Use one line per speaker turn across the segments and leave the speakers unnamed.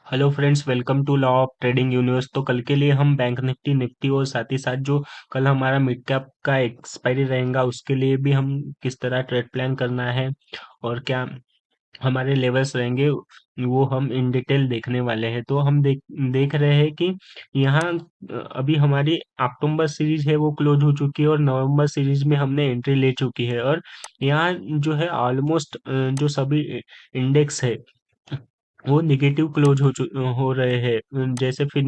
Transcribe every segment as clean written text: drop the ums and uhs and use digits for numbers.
Hello friends, welcome to law of trading universe. तो कल के लिए हम बैंक निफ्टी निफ्टी और साथ ही साथ जो कल हमारा मिड कैप का एक्सपायरी रहेगा उसके लिए भी हम किस तरह ट्रेड प्लान करना है और क्या हमारे लेवल्स रहेंगे वो हम इन डिटेल देखने वाले हैं। तो हम देख देख रहे हैं कि यहाँ अभी हमारी अक्टूबर सीरीज है वो क्लोज हो चुकी है और नवंबर सीरीज में हमने एंट्री ले चुकी है। और यहाँ जो है ऑलमोस्ट जो सभी इंडेक्स है वो निगेटिव क्लोज हो रहे हैं। जैसे फिर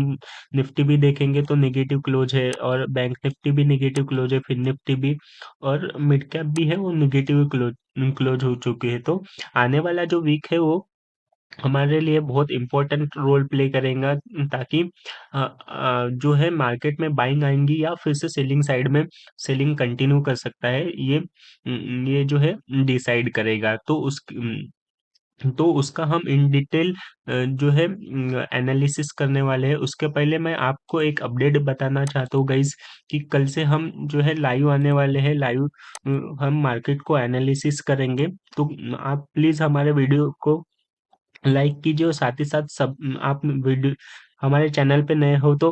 निफ्टी भी देखेंगे तो निगेटिव क्लोज है और बैंक निफ्टी भी निगेटिव क्लोज है, फिर निफ्टी भी और मिड कैप भी है वो निगेटिव क्लोज क्लोज हो चुके हैं। तो आने वाला जो वीक है वो हमारे लिए बहुत इंपॉर्टेंट रोल प्ले करेगा, ताकि जो है मार्केट में बाइंग आएंगी या फिर से सेलिंग साइड में सेलिंग कंटिन्यू कर सकता है, ये जो है डिसाइड करेगा। तो उसका हम इन डिटेल जो है एनालिसिस करने वाले हैं। उसके पहले मैं आपको एक अपडेट बताना चाहता हूँ गाइस कि कल से हम जो है लाइव आने वाले हैं। लाइव हम मार्केट को एनालिसिस करेंगे। तो आप प्लीज हमारे वीडियो को लाइक कीजिए और साथ ही साथ सब आप वीडियो हमारे चैनल पे नए हो तो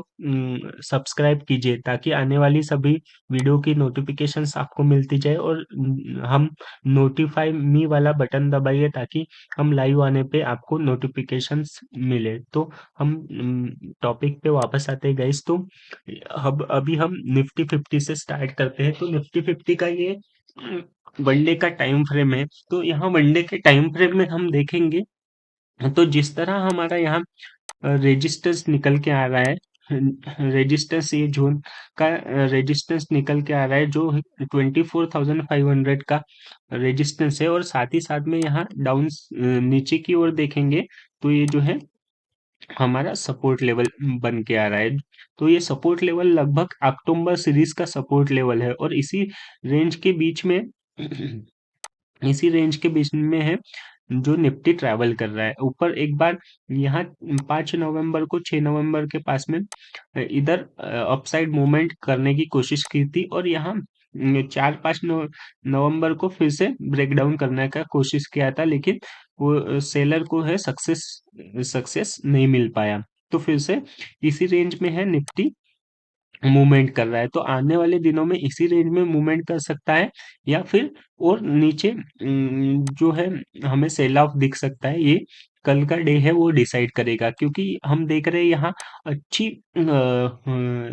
सब्सक्राइब कीजिए, ताकि आने वाली सभी वीडियो की नोटिफिकेशंस आपको मिलती जाए। और हम नोटिफाई मी वाला बटन दबाइए ताकि हम लाइव आने पे आपको नोटिफिकेशंस मिले। तो हम टॉपिक पे वापस आते हैं गाइस। तो अब अभी हम निफ्टी फिफ्टी से स्टार्ट करते हैं। तो निफ्टी फिफ्टी का ये वनडे का टाइम फ्रेम है। तो यहाँ वनडे के टाइम फ्रेम में हम देखेंगे तो जिस तरह हमारा यहाँ रेजिस्टेंस निकल के आ रहा है, रेजिस्टेंस ये जोन का रेजिस्टेंस निकल के आ रहा है जो 24,500 का रेजिस्टेंस है। और साथ ही साथ में यहाँ डाउन नीचे की ओर देखेंगे तो ये जो है हमारा सपोर्ट लेवल बन के आ रहा है। तो ये सपोर्ट लेवल लगभग अक्टूबर सीरीज का सपोर्ट लेवल है और रेंज के बीच में इसी रेंज के बीच में है जो निफ्टी ट्रैवल कर रहा है। ऊपर एक बार यहाँ 5 नवंबर को 6 नवंबर के पास में इधर अपसाइड मूवमेंट करने की कोशिश की थी और यहाँ 4-5 नवंबर को फिर से ब्रेकडाउन करने का कोशिश किया था, लेकिन वो सेलर को है सक्सेस नहीं मिल पाया। तो फिर से इसी रेंज में है निफ्टी मूवमेंट कर रहा है। तो आने वाले दिनों में इसी रेंज में मूवमेंट कर सकता है या फिर और नीचे जो है हमें सेल ऑफ दिख सकता है। ये कल का डे है वो डिसाइड करेगा, क्योंकि हम देख रहे हैं यहाँ अच्छी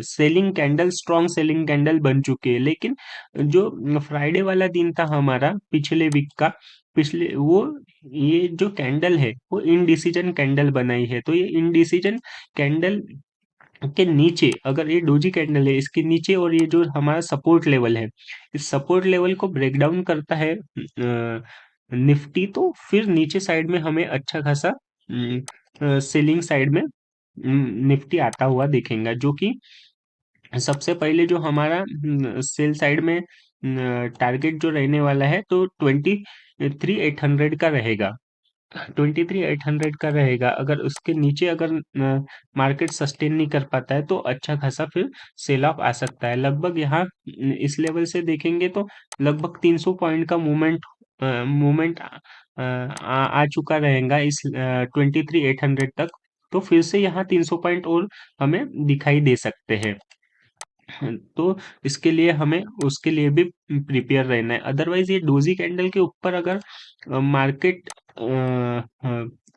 selling candle, strong selling candle बन चुकी है। लेकिन जो फ्राइडे वाला दिन था हमारा पिछले वीक का, पिछले वो ये जो कैंडल है वो इनडिसीजन कैंडल बनाई है। तो ये इनडिसीजन कैंडल के नीचे अगर ये डोजी कैंडल है, इसके नीचे और ये जो हमारा सपोर्ट लेवल है, इस सपोर्ट लेवल को ब्रेक डाउन करता है निफ्टी, तो फिर नीचे साइड में हमें अच्छा खासा सेलिंग साइड में निफ्टी आता हुआ दिखेगा। जो कि सबसे पहले जो हमारा सेल साइड में टारगेट जो रहने वाला है तो 23,800 का रहेगा। 23,800 का रहेगा। अगर उसके नीचे अगर मार्केट सस्टेन नहीं कर पाता है तो अच्छा खासा फिर सेल ऑफ आ सकता है। लगभग यहाँ इस लेवल से देखेंगे तो लगभग 300 पॉइंट का मूवमेंट आ चुका रहेगा इस 23,800 तक। तो फिर से यहाँ 300 पॉइंट और हमें दिखाई दे सकते हैं। तो इसके लिए हमें उसके लिए भी प्रिपेयर रहना है। अदरवाइज ये डोजी कैंडल के ऊपर अगर मार्केट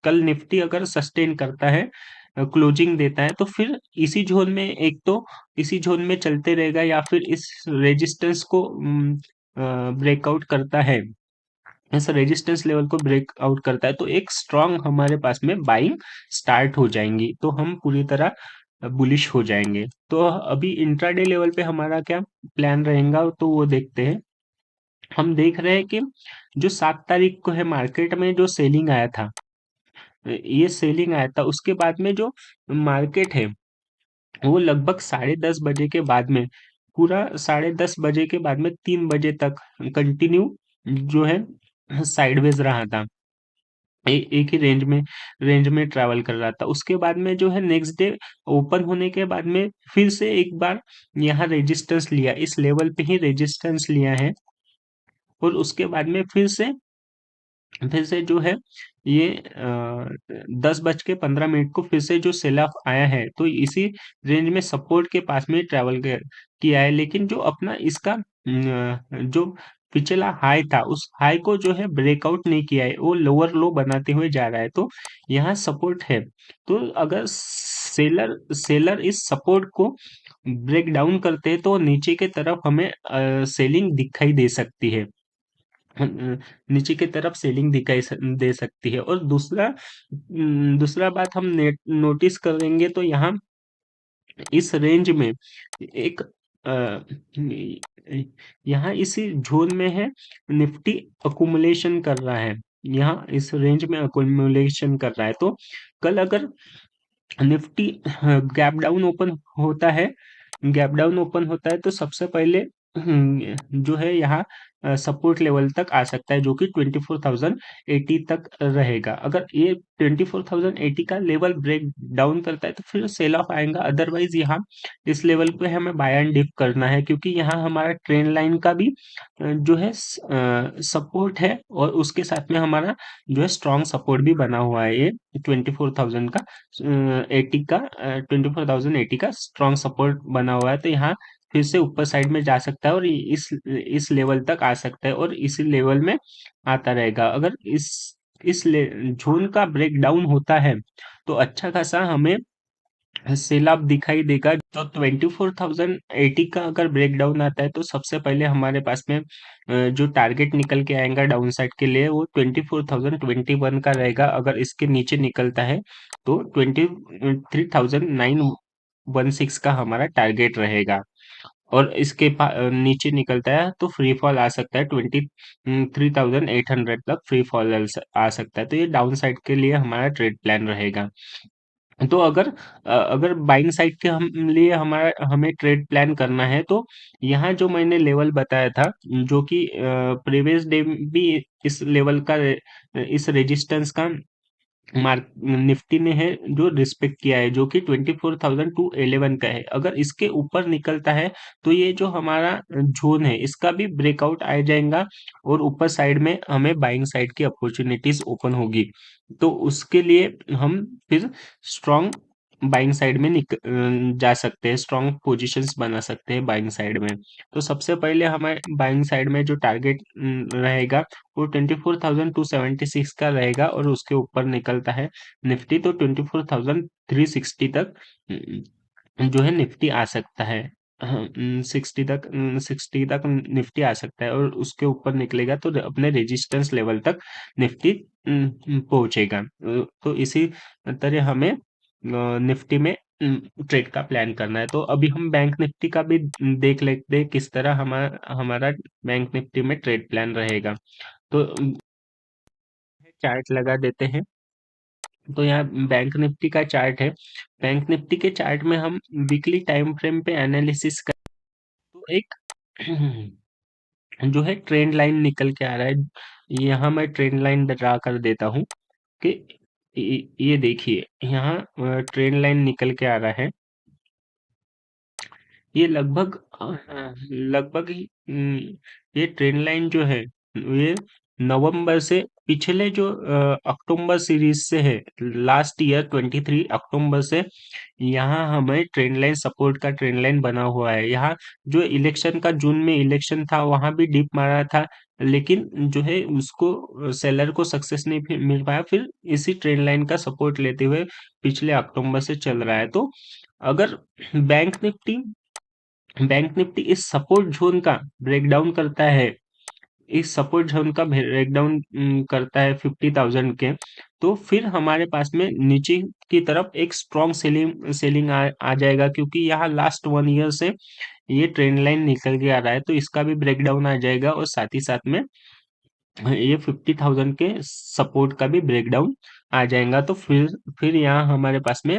कल निफ्टी अगर सस्टेन करता है, क्लोजिंग देता है, तो फिर इसी जोन में एक तो इसी जोन में चलते रहेगा या फिर इस रेजिस्टेंस को ब्रेकआउट करता है, इस रेजिस्टेंस लेवल को ब्रेकआउट करता है, तो एक स्ट्रांग हमारे पास में बाइंग स्टार्ट हो जाएंगी। तो हम पूरी तरह बुलिश हो जाएंगे। तो अभी इंट्राडे लेवल पे हमारा क्या प्लान रहेगा तो वो देखते हैं। हम देख रहे हैं कि जो 7 तारीख को है मार्केट में जो सेलिंग आया था, ये सेलिंग आया था, उसके बाद में जो मार्केट है वो लगभग 10:30 बजे के बाद में पूरा 10:30 बजे के बाद में 3 बजे तक कंटिन्यू जो है साइडवेज रहा था। एक ही रेंज में ट्रैवल कर रहा था। उसके बाद में जो है नेक्स्ट डे ओपन होने के बाद में फिर से एक बार यहाँ रेजिस्टेंस लिया, इस लेवल पे ही रेजिस्टेंस लिया है और उसके बाद में फिर से फिर से जो है ये 10:15 को फिर से जो सेल ऑफ आया है, तो इसी रेंज में सपोर्ट के पास में ट्रेवल किया है, लेकिन जो अपना इसका जो पिछला हाई था उस हाई को जो है ब्रेकआउट नहीं किया है, वो लोअर लो बनाते हुए जा रहा है, तो यहाँ सपोर्ट है। तो अगर सेलर सेलर इस सपोर्ट को ब्रेक डाउन करते हैं तो नीचे के तरफ हमें सेलिंग दिखाई दे सकती है। नीचे की तरफ सेलिंग दे सकती है। और दूसरा बात हम नोटिस करेंगे तो यहाँ इस रेंज में एक अ, यहाँ इसी जोन में है, निफ्टी अकुमुलेशन कर रहा है, यहाँ इस रेंज में अकुमुलेशन कर रहा है। तो कल अगर निफ्टी गैप डाउन ओपन होता है, गैप डाउन ओपन होता है तो सबसे पहले जो है यहाँ सपोर्ट लेवल तक आ सकता है, जो कि 24,080 तक रहेगा। अगर ये 24,080 का लेवल ब्रेक डाउन करता है तो फिर सेल ऑफ आएगा। अदरवाइज यहाँ इस लेवल पे हमें बाय एंड डिप करना है, क्योंकि यहाँ हमारा ट्रेंड लाइन का भी जो है सपोर्ट है, और उसके साथ में हमारा जो है स्ट्रॉन्ग सपोर्ट भी बना हुआ है। ये 24,000 का 80 का 24,080 का स्ट्रॉन्ग सपोर्ट बना हुआ है, तो यहाँ फिर से ऊपर साइड में जा सकता है और इस लेवल तक आ सकता है और इसी लेवल में आता रहेगा। अगर इस जोन का ब्रेक डाउन होता है तो अच्छा खासा हमें सैलाब दिखाई देगा। तो 24,080 का अगर ब्रेक डाउन आता है तो सबसे पहले हमारे पास में जो टारगेट निकल के आएगा डाउन साइड के लिए वो 24,021 का रहेगा। अगर इसके नीचे निकलता है तो 23,916 का हमारा टारगेट रहेगा। और इसके नीचे निकलता है तो फ्री फॉल आ सकता है, 23,800 तक फ्री फॉल आ सकता है। तो ये डाउन साइड के लिए हमारा ट्रेड प्लान रहेगा। तो अगर बाइंग साइड के हम लिए हमारा हमें ट्रेड प्लान करना है तो यहाँ जो मैंने लेवल बताया था, जो कि प्रीवियस डे भी इस लेवल का इस रेजिस्टेंस का मार्क निफ्टी ने है जो रिस्पेक्ट किया है, जो कि 24,211 का है। अगर इसके ऊपर निकलता है तो ये जो हमारा जोन है इसका भी ब्रेकआउट आ जाएगा और ऊपर साइड में हमें बाइंग साइड की अपॉर्चुनिटीज ओपन होगी। तो उसके लिए हम फिर स्ट्रॉन्ग बाइंग साइड में जा सकते हैं, स्ट्रॉन्ग पोजीशंस बना सकते हैं बाइंग साइड में। तो सबसे पहले हमें बाइंग साइड में जो टारगेट रहेगा वो 24,276 का रहेगा, और उसके ऊपर निकलता है निफ्टी तो 24,360 तक जो है निफ्टी आ सकता है। 60 तक निफ्टी आ सकता है, और उसके ऊपर निकलेगा तो अपने रेजिस्टेंस लेवल तक निफ्टी पहुंचेगा। तो इसी तरह हमें निफ्टी में ट्रेड का प्लान करना है। तो अभी हम बैंक निफ्टी का भी देख लेते हैं किस तरह हमारा हमारा बैंक निफ्टी में ट्रेड प्लान रहेगा। तो चार्ट लगा देते हैं। तो यहाँ बैंक निफ्टी का चार्ट है। बैंक निफ्टी के चार्ट में हम वीकली टाइम फ्रेम पे एनालिसिस कर, तो एक जो है ट्रेंड लाइन निकल के आ रहा है। यहाँ मैं ट्रेंड लाइन ड्रा कर देता हूँ कि ये देखिए यहाँ ट्रेंड लाइन निकल के आ रहा है। ये लगभग ये ट्रेंड लाइन जो है ये नवंबर से पिछले जो अक्टूबर सीरीज से है, लास्ट ईयर 23 अक्टूबर से यहाँ हमें ट्रेंड लाइन सपोर्ट का ट्रेंड लाइन बना हुआ है। यहाँ जो इलेक्शन का जून में इलेक्शन था वहां भी डिप मारा था, लेकिन जो है उसको सेलर को सक्सेस नहीं मिल पाया, फिर इसी ट्रेंड लाइन का सपोर्ट लेते हुए पिछले अक्टूबर से चल रहा है। तो अगर बैंक निफ्टी बैंक निफ्टी इस सपोर्ट जोन का ब्रेकडाउन करता है, इस सपोर्ट जोन का ब्रेकडाउन करता है 50,000 के, तो फिर हमारे पास में नीचे की तरफ एक स्ट्रॉन्ग सेलिंग सेलिंग आ जाएगा, क्योंकि यहाँ लास्ट 1 ईयर से ये ट्रेंड लाइन निकल के आ रहा है, तो इसका भी ब्रेकडाउन आ जाएगा और साथ ही साथ में ये 50,000 के सपोर्ट का भी ब्रेकडाउन आ जाएगा। तो फिर यहाँ हमारे पास में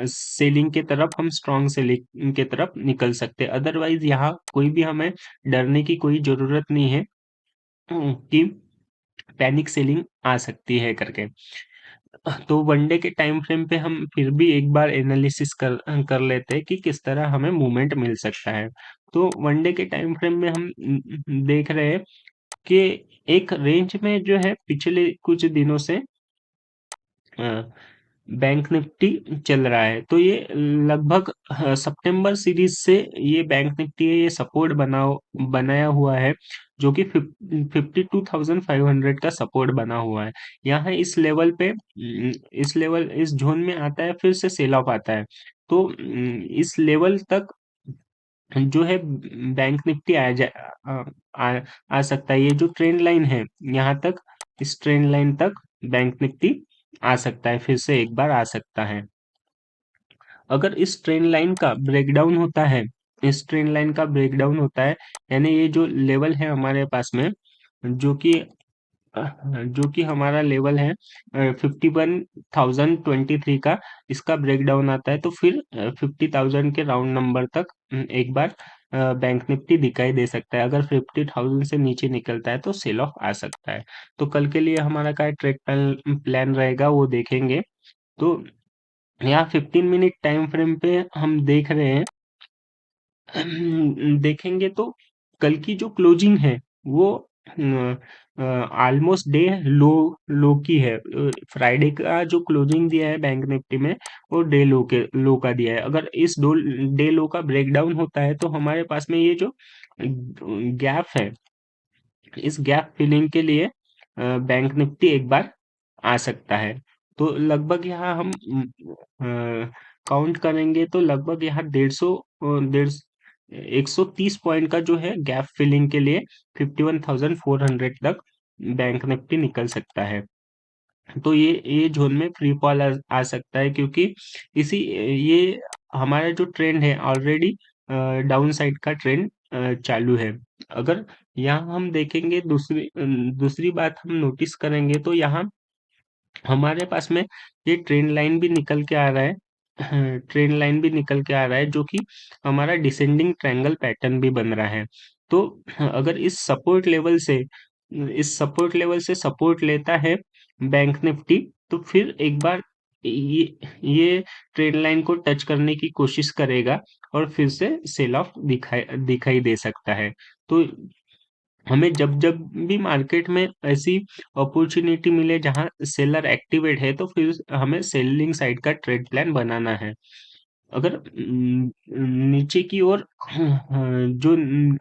सेलिंग के तरफ हम स्ट्रॉन्ग सेलिंग के तरफ निकल सकते हैं। अदरवाइज यहाँ कोई भी हमें डरने की कोई जरूरत नहीं है कि पैनिक सेलिंग आ सकती है करके। तो वनडे के टाइम फ्रेम पे हम फिर भी एक बार एनालिसिस कर लेते हैं कि किस तरह हमें मूवमेंट मिल सकता है। तो वनडे के टाइम फ्रेम में हम देख रहे हैं कि एक रेंज में जो है पिछले कुछ दिनों से बैंक निफ्टी चल रहा है, तो ये लगभग सितंबर सीरीज से ये बैंक निफ्टी है, ये सपोर्ट बनाया हुआ है, जो कि 52,500 का सपोर्ट बना हुआ है। यहाँ इस लेवल पे इस जोन में आता है, फिर से सेल ऑफ आता है। तो इस लेवल तक जो है बैंक निफ्टी आ, आ, आ सकता है। ये जो ट्रेंड लाइन है, यहाँ तक, इस ट्रेंड लाइन तक बैंक निफ्टी आ सकता है, फिर से एक बार आ सकता है। अगर इस ट्रेंड लाइन का ब्रेकडाउन होता है, इस ट्रेंड लाइन का ब्रेकडाउन होता है, यानी ये जो लेवल है हमारे पास में, जो कि जो कि हमारा लेवल है 51,023 का, इसका ब्रेकडाउन आता है, तो फिर 50,000 के राउंड नंबर तक एक बार बैंक निफ्टी दिखाई दे सकता है। अगर 50,000 से नीचे निकलता है तो सेल ऑफ आ सकता है। तो कल के लिए हमारा क्या ट्रेड प्लान रहेगा वो देखेंगे। तो यहाँ 15 मिनट टाइम फ्रेम पे हम देख रहे हैं, देखेंगे तो कल की जो क्लोजिंग है वो ऑलमोस्ट डे लो की है। फ्राइडे का जो क्लोजिंग दिया है बैंक निफ्टी में, वो डे लो का दिया है। अगर इस दो डे लो का ब्रेकडाउन होता है, तो हमारे पास में ये जो गैप है, इस गैप फिलिंग के लिए बैंक निफ्टी एक बार आ सकता है। तो लगभग यहाँ हम काउंट करेंगे तो लगभग यहाँ 130 पॉइंट का जो है गैप फिलिंग के लिए 51,400 तक बैंक निफ्टी निकल सकता है। तो ये जोन में फ्री फॉल आ सकता है, क्योंकि इसी ये हमारा जो ट्रेंड है ऑलरेडी डाउन साइड का ट्रेंड चालू है। अगर यहाँ हम देखेंगे, दूसरी बात हम नोटिस करेंगे, तो यहाँ हमारे पास में ये ट्रेंड लाइन भी निकल के आ रहा है, ट्रेंड लाइन भी निकल के आ रहा है, जो कि हमारा डिसेंडिंग ट्रायंगल पैटर्न भी बन रहा है। तो अगर इस सपोर्ट लेवल से सपोर्ट लेता है बैंक निफ्टी, तो फिर एक बार ये ट्रेंड लाइन को टच करने की कोशिश करेगा, और फिर से सेल ऑफ दिखाई दिखाई दे सकता है। तो हमें जब जब भी मार्केट में ऐसी अपॉर्चुनिटी मिले जहां सेलर एक्टिवेट है, तो फिर हमें सेलिंग साइड का ट्रेड प्लान बनाना है। अगर नीचे की ओर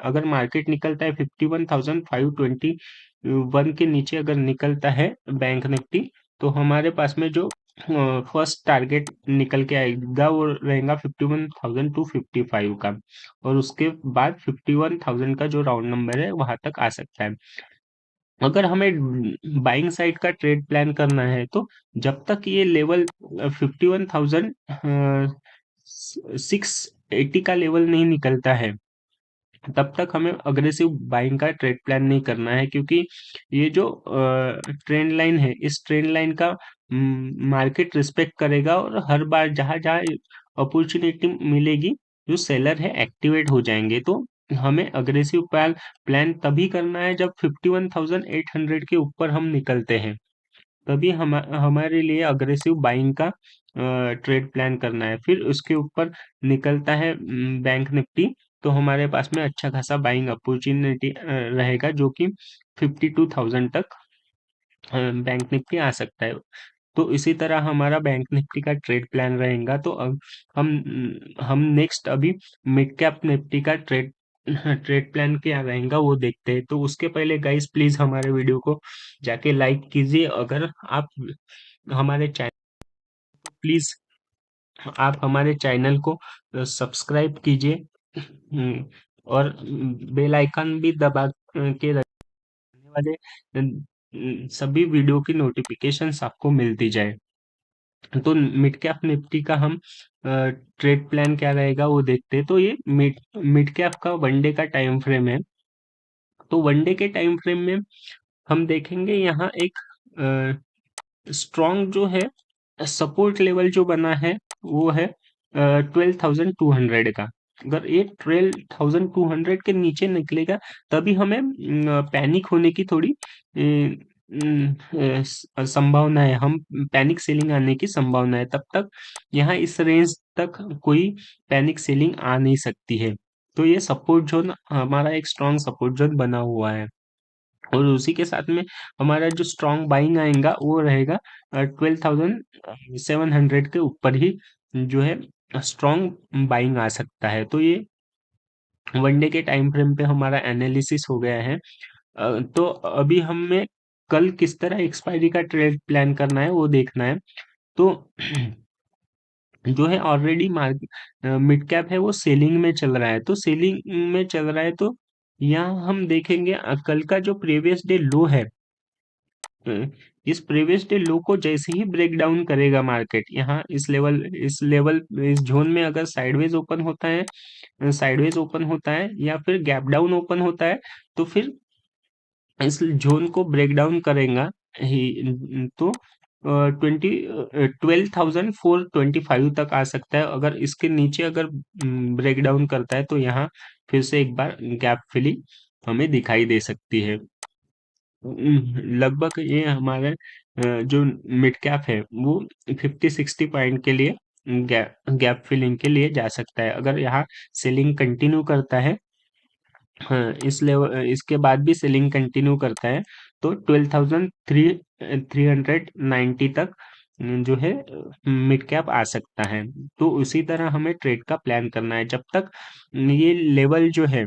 अगर मार्केट निकलता है 51,521 के नीचे, अगर निकलता है बैंक निफ्टी, तो हमारे पास में जो फर्स्ट टारगेट निकल के आएगा वो रहेगा 51,255 का, और उसके बाद 51,000 का जो राउंड नंबर है वहां तक आ सकता है। अगर हमें बाइंग साइड का ट्रेड प्लान करना है, तो जब तक ये लेवल 51,680 का लेवल नहीं निकलता है, तब तक हमें अग्रेसिव बाइंग का ट्रेड प्लान नहीं करना है, क्योंकि ये जो ट्रेंड लाइन है, इस ट्रेंड लाइन का मार्केट रिस्पेक्ट करेगा, और हर बार जहां जहां अपॉर्चुनिटी मिलेगी, जो सेलर है एक्टिवेट हो जाएंगे। तो हमें अग्रेसिव प्लान तभी करना है जब 51,800 के ऊपर हम निकलते हैं, तभी हमारे लिए अग्रेसिव बाइंग का ट्रेड प्लान करना है। फिर उसके ऊपर निकलता है बैंक निफ्टी, तो हमारे पास में अच्छा खासा बाइंग अपॉर्चुनिटी रहेगा, जो कि 52,000 तक बैंक निफ्टी आ सकता है। तो इसी तरह हमारा बैंक निफ्टी का ट्रेड प्लान रहेगा। तो अब हम नेक्स्ट अभी मिड कैप निफ्टी का ट्रेड ट्रेड प्लान क्या रहेगा वो देखते हैं। तो उसके पहले गाइस प्लीज हमारे वीडियो को जाके लाइक कीजिए। अगर आप हमारे चैनल प्लीज आप हमारे चैनल को सब्सक्राइब कीजिए, और बेल आइकन भी दबा के रखने वाले सभी वीडियो की नोटिफिकेशंस आपको मिलती जाए। तो मिड कैप निफ्टी का हम ट्रेड प्लान क्या रहेगा वो देखते हैं। तो ये मिड मिड कैप का वनडे का टाइम फ्रेम है। तो वनडे के टाइम फ्रेम में हम देखेंगे यहाँ एक स्ट्रॉन्ग जो है सपोर्ट लेवल जो बना है, वो है 12,200 का। अगर ये 12,200 के नीचे निकलेगा, तभी हमें पैनिक होने की थोड़ी संभावना है, हम पैनिक सेलिंग आने की संभावना है। तब तक यहाँ इस रेंज तक कोई पैनिक सेलिंग आ नहीं सकती है। तो ये सपोर्ट जोन हमारा एक स्ट्रॉन्ग सपोर्ट जोन बना हुआ है। और उसी के साथ में हमारा जो स्ट्रॉन्ग बाइंग आएगा वो रहेगा 12,700 के ऊपर ही जो है स्ट्रॉन्ग बाइंग आ सकता है। तो ये वनडे के टाइम फ्रेम पे हमारा एनालिसिस हो गया है। तो अभी हमें कल किस तरह एक्सपायरी का ट्रेड प्लान करना है वो देखना है। तो जो है ऑलरेडी मार्केट मिड कैप है वो सेलिंग में चल रहा है, तो सेलिंग में चल रहा है तो यहाँ हम देखेंगे कल का जो प्रीवियस डे लो है, अ, इस प्रीवियस डे लो को जैसे ही ब्रेक डाउन करेगा मार्केट, यहाँ इस लेवल इस जोन में अगर साइडवेज ओपन होता है या फिर गैप डाउन ओपन होता है, तो फिर इस जोन को ब्रेक डाउन करेगा ही तो 12,425 तक आ सकता है। अगर इसके नीचे अगर ब्रेक डाउन करता है तो यहाँ फिर से एक बार गैप फिलिंग हमें दिखाई दे सकती है। लगभग ये हमारे जो मिड कैप है वो 50-60 पॉइंट के लिए गैप फिलिंग के लिए जा सकता है। अगर यहाँ सेलिंग कंटिन्यू करता है, हाँ, इसके बाद भी सेलिंग कंटिन्यू करता है तो 12,390 तक जो है मिड कैप आ सकता है। तो उसी तरह हमें ट्रेड का प्लान करना है जब तक ये लेवल जो है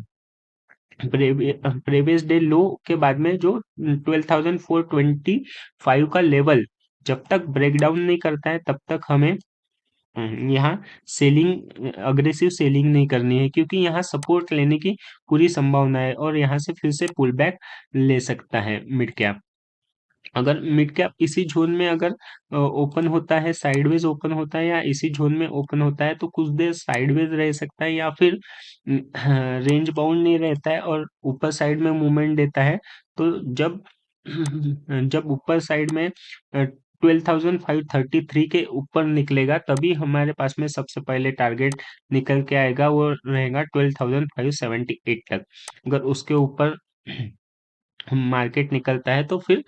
प्रीवियस डे लो के बाद में जो 12,425 का लेवल जब तक ब्रेक डाउन नहीं करता है तब तक हमें यहाँ सेलिंग अग्रेसिव सेलिंग नहीं करनी है, क्योंकि यहाँ सपोर्ट लेने की पूरी संभावना है और यहाँ से फिर से पुल बैक ले सकता है मिड कैप। अगर मिड कैप इसी जोन में अगर ओपन होता है, साइडवेज ओपन होता है या इसी जोन में ओपन होता है तो कुछ देर साइडवेज रह सकता है या फिर रेंज बाउंड नहीं रहता है और ऊपर साइड में मूवमेंट देता है। तो जब जब ऊपर साइड में 12,533 के ऊपर निकलेगा तभी हमारे पास में सबसे पहले टारगेट निकल के आएगा, वो रहेगा 12,578 तक। अगर उसके ऊपर मार्केट निकलता है तो फिर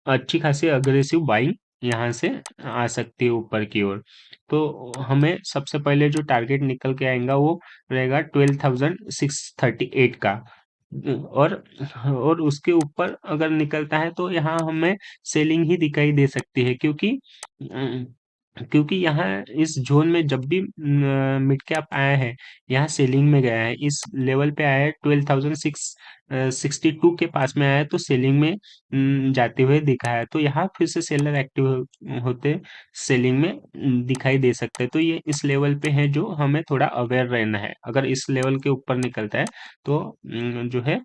अच्छी खासी अग्रेसिव बाइंग यहाँ से आ सकती है ऊपर की ओर। तो हमें सबसे पहले जो टारगेट निकल के आएगा वो रहेगा 12,638 का। और और उसके ऊपर अगर निकलता है तो यहाँ हमें सेलिंग ही दिखाई दे सकती है, क्योंकि यहाँ इस जोन में जब भी मिड कैप आया है यहाँ सेलिंग में गया है, इस लेवल पे आया है 12,662 के पास में आया है तो सेलिंग में जाते हुए दिखा है। तो यहाँ फिर से सेलर एक्टिव होते सेलिंग में दिखाई दे सकते हैं। तो ये इस लेवल पे है जो हमें थोड़ा अवेयर रहना है। अगर इस लेवल के ऊपर निकलता है तो जो है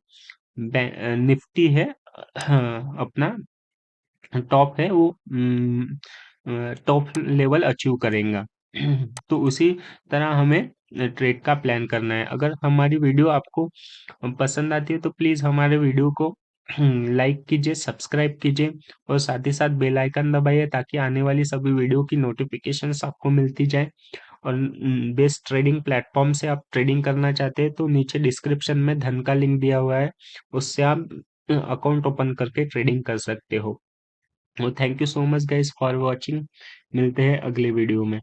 निफ्टी है, अपना टॉप है वो टॉप लेवल अचीव करेगा। तो उसी तरह हमें ट्रेड का प्लान करना है। अगर हमारी वीडियो आपको पसंद आती है तो प्लीज़ हमारे वीडियो को लाइक कीजिए, सब्सक्राइब कीजिए और साथ ही साथ बेल आइकन दबाइए ताकि आने वाली सभी वीडियो की नोटिफिकेशंस आपको मिलती जाए। और बेस्ट ट्रेडिंग प्लेटफॉर्म से आप ट्रेडिंग करना चाहते हैं तो नीचे डिस्क्रिप्शन में धन का लिंक दिया हुआ है, उससे आप अकाउंट ओपन करके ट्रेडिंग कर सकते हो। Thank you so much guys for watching. मिलते हैं अगले वीडियो में।